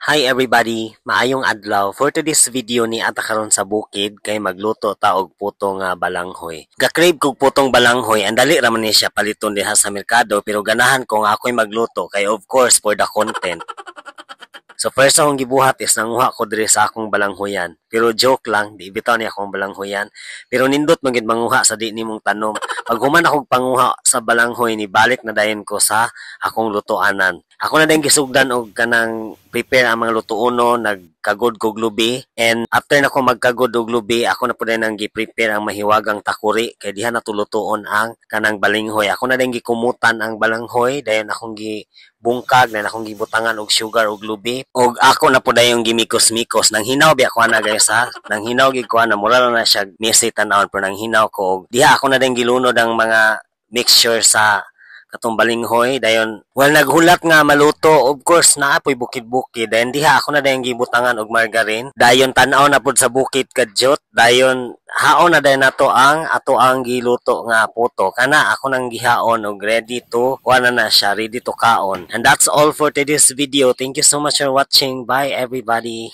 Hi everybody! Maayong adlaw. For today's video ni ata karon sa bukid kay magluto ta og puto nga balanghoy. Ga-crave kog putong balanghoy, ang dali ra man ni siya paliton diha sa merkado pero ganahan ko nga ako'y magluto kay of course for the content. So first akong gibuhat is nanguha ko diri sa akong balanghoyan. Pero joke lang, di bitaw ni akong balanghoyan. Pero nindot man gid manguha sa di nimong tanom. Pag human akong panguha sa balanghoy ni balik na dayon ko sa akong lutoanan. Ako na din gisugdan og kanang prepare ang mga lutuono, nagkagod kog lubi, and after na ko magkagod og lubi, ako na pud nang gi-prepare ang mahiwagang takuri kay diha na tulutoon ang kanang balinghoy. Ako na din gikumutan ang balanghoy, dayon akong bungkag na akong gibutangan og sugar og lubi, og ako na pud yung gimikos-mikos nang hinaw bi ako na guys ha, nang hinaw gid ko na mura na siya messy tan-awon pero nang hinaw ko og diha ako na din gilunod ang mga mixture sa katong balinghoy dayon naghulat nga maluto, of course naapoy bukid-bukid dayon diha ako na dayon gibutangan og margarine dayon tan-aw na pud sa bukid kadyot dayon haon na dayon nato ang ato ang giluto nga puto kana ako nang gihaon og ready to na siya, ready to kaon. And that's all for today's video. Thank you so much for watching. Bye everybody.